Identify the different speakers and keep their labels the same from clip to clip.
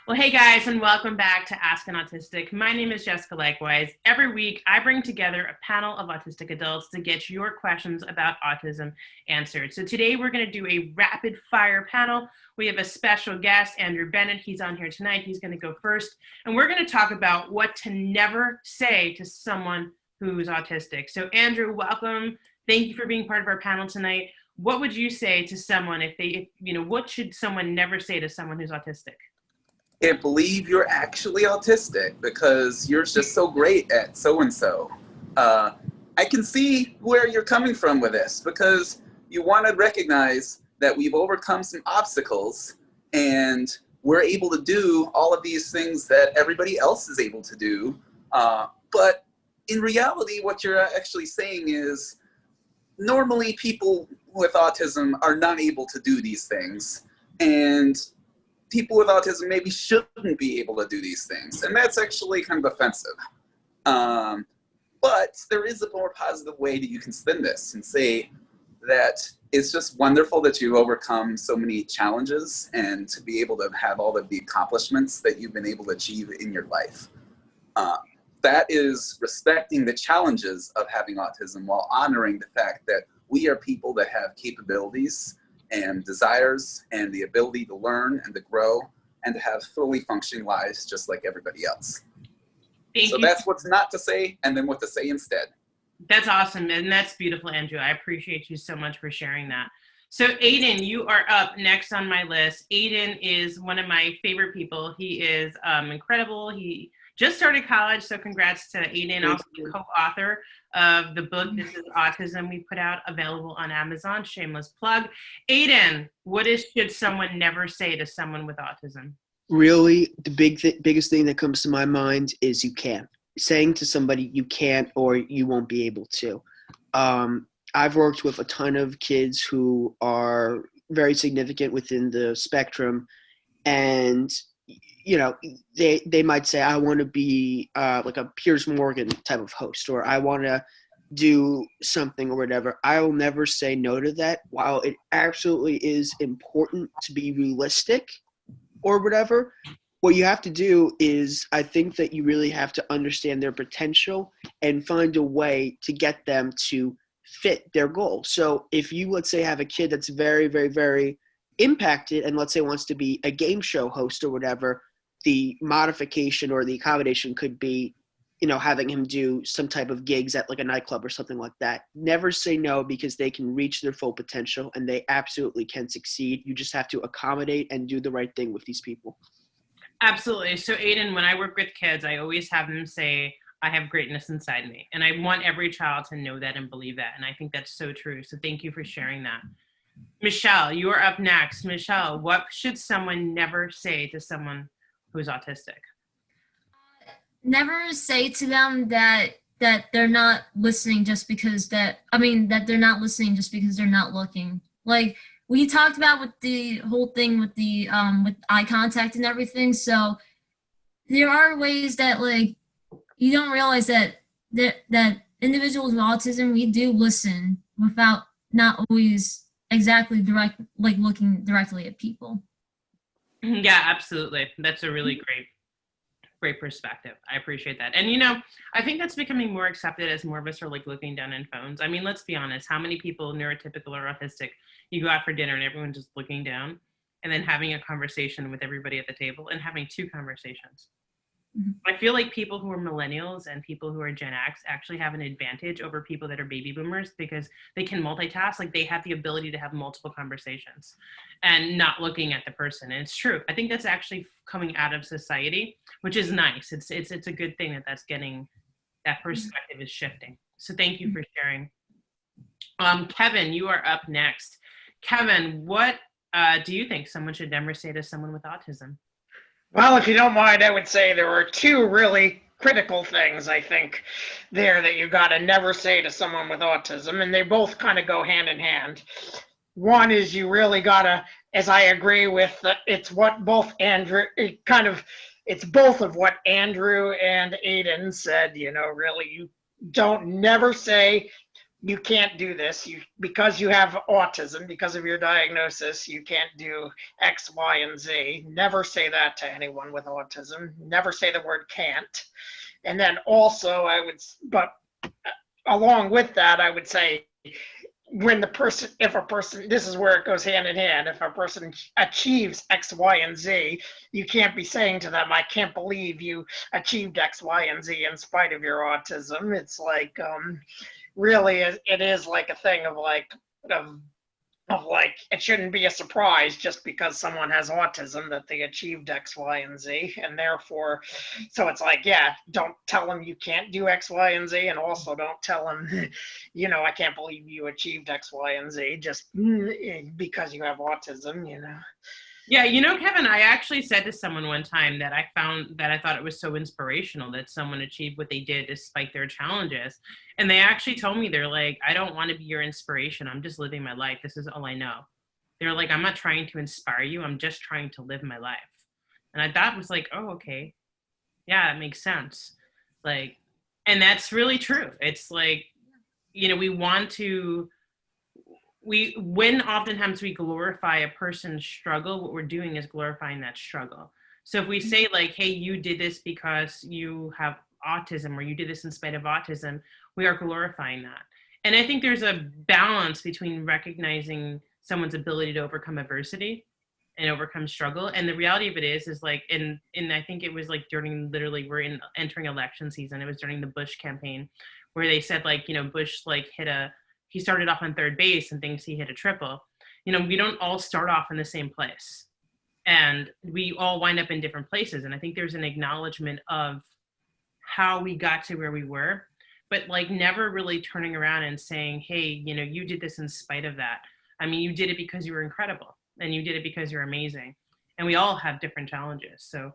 Speaker 1: Well, hey guys, and welcome back to Ask an Autistic. My name is Jessica Leichtweisz. Every week, I bring together a panel of autistic adults to get your questions about autism answered. So today, we're going to do a rapid fire panel. We have a special guest, Andrew Bennett. He's on here tonight. He's going to go first. And we're going to talk about what to never say to someone who's autistic. So Andrew, welcome. Thank you for being part of our panel tonight. What would you say to someone what should someone never say to someone who's autistic?
Speaker 2: Can't believe you're actually autistic because you're just so great at so-and-so. I can see where you're coming from with this because you want to recognize that we've overcome some obstacles and we're able to do all of these things that everybody else is able to do. But in reality, what you're actually saying is normally people with autism are not able to do these things. And people with autism maybe shouldn't be able to do these things. And that's actually kind of offensive. But there is a more positive way that you can spin this and say that it's just wonderful that you've overcome so many challenges and to be able to have all of the accomplishments that you've been able to achieve in your life. That is respecting the challenges of having autism while honoring the fact that we are people that have capabilities and desires and the ability to learn and to grow and to have fully functioning lives just like everybody else. So that's what's not to say and then what to say instead.
Speaker 1: That's awesome, and that's beautiful, Andrew. I appreciate you so much for sharing that. So Aiden, you are up next on my list. Aiden is one of my favorite people. He is incredible. He just started college, so congrats to Aiden, also the co-author of the book, This is Autism, we put out, available on Amazon, shameless plug. Aiden, should someone never say to someone with autism?
Speaker 3: Really, the biggest thing that comes to my mind is you can't. Saying to somebody you can't or you won't be able to. I've worked with a ton of kids who are very significant within the spectrum, and you know, they might say, I want to be like a Piers Morgan type of host, or I want to do something or whatever. I will never say no to that. While it absolutely is important to be realistic or whatever, what you have to do is, I think that you really have to understand their potential and find a way to get them to fit their goal. So if you, let's say, have a kid that's very, very, very impacted and let's say wants to be a game show host or whatever, the modification or the accommodation could be, you know, having him do some type of gigs at like a nightclub or something like that. Never say no, because they can reach their full potential and they absolutely can succeed. You just have to accommodate and do the right thing with these people.
Speaker 1: Absolutely. So Aiden, when I work with kids, I always have them say, I have greatness inside me. And I want every child to know that and believe that. And I think that's so true. So thank you for sharing that. Michelle, you are up next. Michelle, what should someone never say to someone who's autistic?
Speaker 4: Never say to them that they're not listening just because that they're not listening just because they're not looking. Like we talked about with the whole thing with the with eye contact and everything. So there are ways that like you don't realize that individuals with autism, we do listen without not always exactly looking directly at people.
Speaker 1: Yeah, absolutely. That's a really great perspective. I appreciate that. And, you know, I think that's becoming more accepted as more of us are like looking down in phones. I mean, let's be honest. How many people, neurotypical or autistic, you go out for dinner and everyone's just looking down and then having a conversation with everybody at the table and having two conversations? Mm-hmm. I feel like people who are millennials and people who are Gen X actually have an advantage over people that are baby boomers because they can multitask. Like they have the ability to have multiple conversations and not looking at the person. And it's true. I think that's actually coming out of society, which is nice. It's a good thing that's getting, that perspective is shifting. So thank you for sharing. Kevin, you are up next. Kevin, what do you think someone should never say to someone with autism?
Speaker 5: Well, if you don't mind, I would say there are two really critical things, I think, there that you got to never say to someone with autism, and they both kind of go hand in hand. One is you really got to, as I agree with, it's what both it's both of what Andrew and Aiden said, you know, really, you don't never say you can't do this. Because you have autism, because of your diagnosis, you can't do X, Y, and Z. Never say that to anyone with autism. Never say the word can't. And then also but along with that, I would say if a person, this is where it goes hand in hand. If a person achieves X, Y, and Z, you can't be saying to them, I can't believe you achieved X, Y, and Z in spite of your autism. It's like, really, it is like a thing of like, it shouldn't be a surprise just because someone has autism that they achieved X, Y, and Z. And therefore, so it's like, yeah, don't tell them you can't do X, Y, and Z. And also don't tell them, I can't believe you achieved X, Y, and Z just because you have autism,
Speaker 1: Yeah, Kevin, I actually said to someone one time that I thought it was so inspirational that someone achieved what they did despite their challenges. And they actually told me, they're like, I don't want to be your inspiration. I'm just living my life. This is all I know. They're like, I'm not trying to inspire you. I'm just trying to live my life. And I thought was like, oh, okay. Yeah, it makes sense. Like, and that's really true. It's like, we want to, when oftentimes we glorify a person's struggle, what we're doing is glorifying that struggle. So if we say like, hey, you did this because you have autism, or you did this in spite of autism, we are glorifying that. And I think there's a balance between recognizing someone's ability to overcome adversity and overcome struggle. And the reality of it is like, and I think it was like we're entering election season. It was during the Bush campaign where they said like, Bush like he started off on third base and thinks he hit a triple. We don't all start off in the same place, and we all wind up in different places. And I think there's an acknowledgement of how we got to where we were, but like never really turning around and saying, hey, you did this in spite of that. I mean, you did it because you were incredible, and you did it because you're amazing. And we all have different challenges. So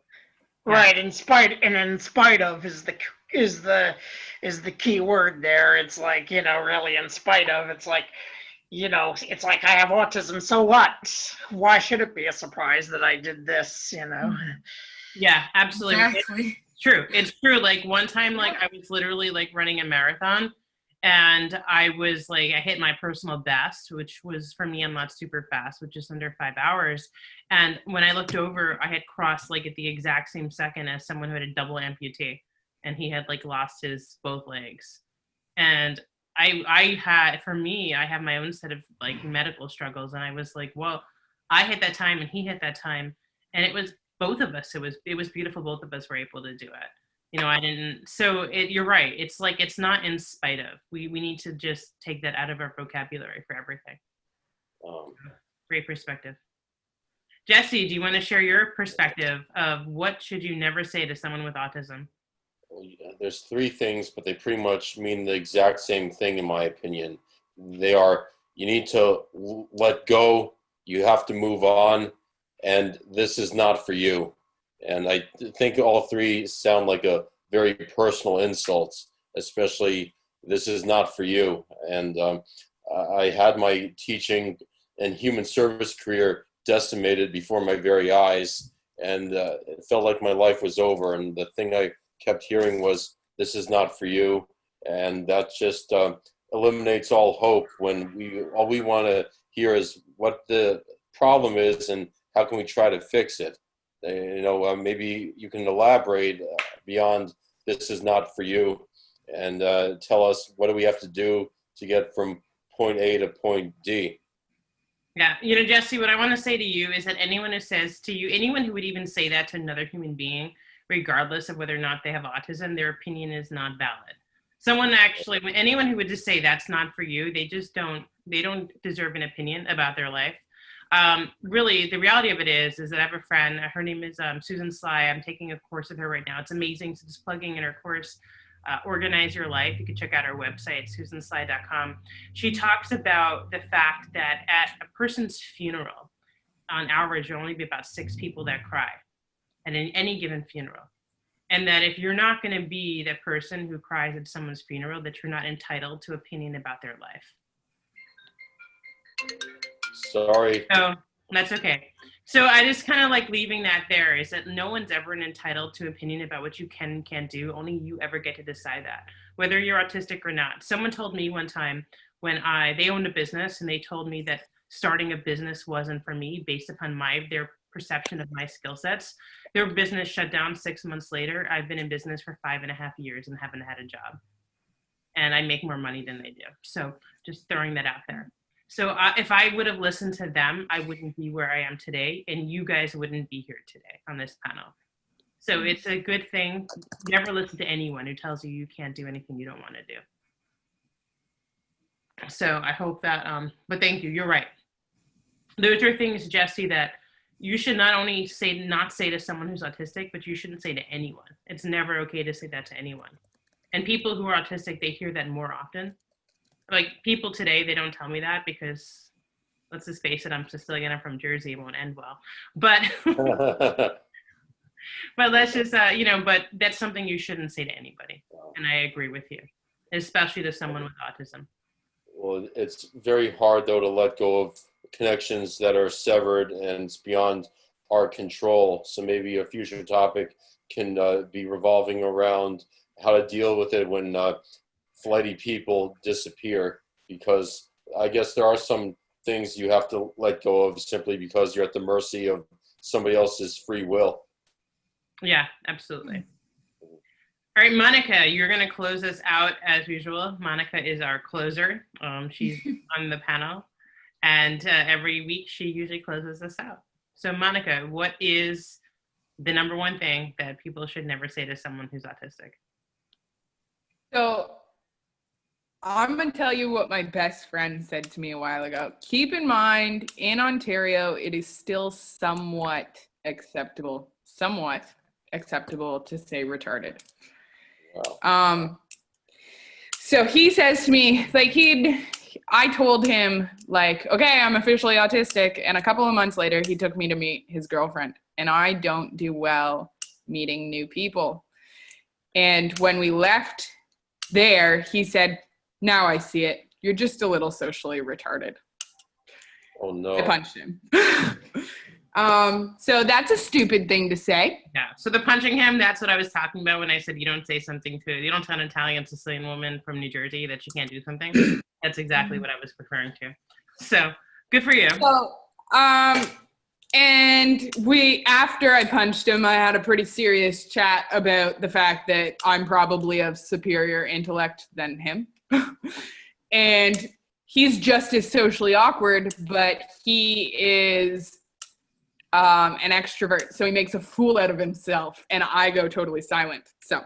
Speaker 1: yeah.
Speaker 5: Right, in spite of is the key word there. It's like, really in spite of, it's like, it's like I have autism, so what? Why should it be a surprise that I did this,
Speaker 1: Yeah, absolutely.
Speaker 4: Exactly.
Speaker 1: It's true. Like one time, like I was literally like running a marathon, and I was like, I hit my personal best, which was for me, I'm not super fast, which is under 5 hours. And when I looked over, I had crossed like at the exact same second as someone who had a double amputee, and he had like lost his both legs. And I have my own set of like medical struggles. And I was like, well, I hit that time and he hit that time. And it was both of us. It was beautiful. Both of us were able to do it. I didn't, you're right. It's like, it's not in spite of, we need to just take that out of our vocabulary for everything. Great perspective. Jesse, do you want to share your perspective of what should you never say to someone with autism?
Speaker 6: Well, yeah, there's three things, but they pretty much mean the exact same thing in my opinion. They are, you need to let go, you have to move on, and this is not for you. And I think all three sound like a very personal insults, especially this is not for you. And I had my teaching and human service career decimated before my very eyes, and it felt like my life was over. And the thing I kept hearing was, this is not for you. And that just eliminates all hope when all we want to hear is what the problem is and how can we try to fix it. Maybe you can elaborate beyond this is not for you, and tell us what do we have to do to get from point A to point D.
Speaker 1: Yeah, Jesse, what I want to say to you is that anyone who would even say that to another human being, regardless of whether or not they have autism, their opinion is not valid. Anyone who would just say that's not for you, they don't deserve an opinion about their life. Really, the reality of it is that I have a friend, her name is Susan Sly. I'm taking a course with her right now. It's amazing. So just plugging in her course, Organize Your Life. You can check out her website, susansly.com. She talks about the fact that at a person's funeral, on average, there'll only be about 6 people that cry at any given funeral. And that if you're not going to be the person who cries at someone's funeral, that you're not entitled to opinion about their life.
Speaker 6: Sorry.
Speaker 1: Oh, that's okay. So I just kind of like leaving that there, is that no one's ever entitled to opinion about what you can and can't do. Only you ever get to decide that. whether you're autistic or not. Someone told me one time when they owned a business, and they told me that starting a business wasn't for me based upon their perception of my skill sets. Their business shut down 6 months later. I've been in business for 5.5 years and haven't had a job. And I make more money than they do. So just throwing that out there. So if I would have listened to them, I wouldn't be where I am today, and you guys wouldn't be here today on this panel. So it's a good thing. Never listen to anyone who tells you you can't do anything you don't want to do. So I hope that, but thank you, you're right. Those are things, Jesse, that you should not only not say to someone who's autistic, but you shouldn't say to anyone. It's never okay to say that to anyone. And people who are autistic, they hear that more often. Like people today, they don't tell me that because, let's just face it, I'm Sicilian, I'm from Jersey, it won't end well. But, but let's just, but that's something you shouldn't say to anybody. And I agree with you, especially to someone with autism.
Speaker 6: Well, it's very hard, though, to let go of connections that are severed and it's beyond our control. So maybe a future topic can be revolving around how to deal with it when flighty people disappear, because I guess there are some things you have to let go of simply because you're at the mercy of somebody else's free will.
Speaker 1: Yeah, absolutely. All right, Monica, you're going to close us out as usual. Monica is our closer. She's on the panel, and every week she usually closes us out. So Monica, what is the number one thing that people should never say to someone who's autistic?
Speaker 7: So I'm going to tell you what my best friend said to me a while ago. Keep in mind, in Ontario, it is still somewhat acceptable to say retarded.
Speaker 6: Wow.
Speaker 7: So he says to me, like I told him like, okay, I'm officially autistic. And a couple of months later, he took me to meet his girlfriend. And I don't do well meeting new people. And when we left there, he said, now I see it. You're just a little socially retarded.
Speaker 6: Oh, no.
Speaker 7: I punched him. So that's a stupid thing to say.
Speaker 1: Yeah. So the punching him, that's what I was talking about when I said you don't tell an Italian Sicilian woman from New Jersey that she can't do something. That's exactly what I was referring to. So good for you.
Speaker 7: So, and after I punched him, I had a pretty serious chat about the fact that I'm probably of superior intellect than him. And he's just as socially awkward, but he is an extrovert, so he makes a fool out of himself, and I go totally silent. So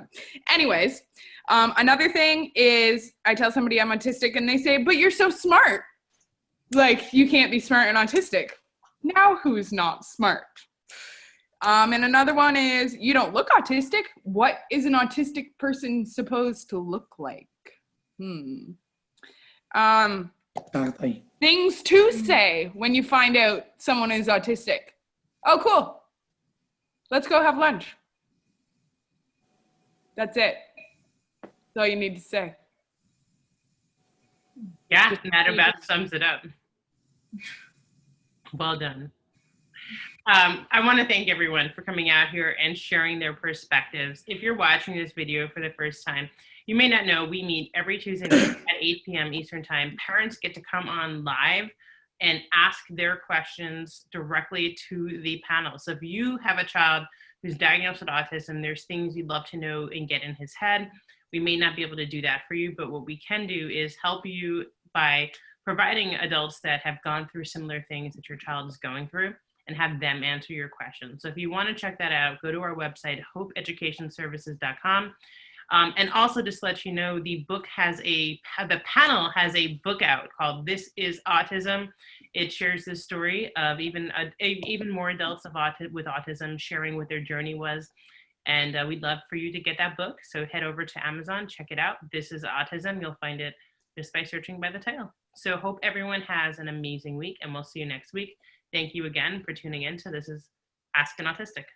Speaker 7: anyways, another thing is I tell somebody I'm autistic and they say, but you're so smart. Like, you can't be smart and autistic. Now who's not smart? And another one is, you don't look autistic. What is an autistic person supposed to look like? Things to say when you find out someone is autistic. Oh, cool. Let's go have lunch. That's it. That's all you need to say.
Speaker 1: Yeah, that about sums it up. Well done. I want to thank everyone for coming out here and sharing their perspectives. If you're watching this video for the first time, you may not know we meet every Tuesday night at 8 p.m. Eastern Time. Parents get to come on live and ask their questions directly to the panel. So if you have a child who's diagnosed with autism, there's things you'd love to know and get in his head. We may not be able to do that for you, but what we can do is help you by providing adults that have gone through similar things that your child is going through and have them answer your questions. So if you want to check that out, go to our website, hopeeducationservices.com. And also just to let you know, the panel has a book out called This is Autism. It shares the story of even more adults with autism sharing what their journey was. And we'd love for you to get that book. So head over to Amazon, check it out. This is Autism. You'll find it just by searching by the title. So hope everyone has an amazing week, and we'll see you next week. Thank you again for tuning in to This is Ask an Autistic.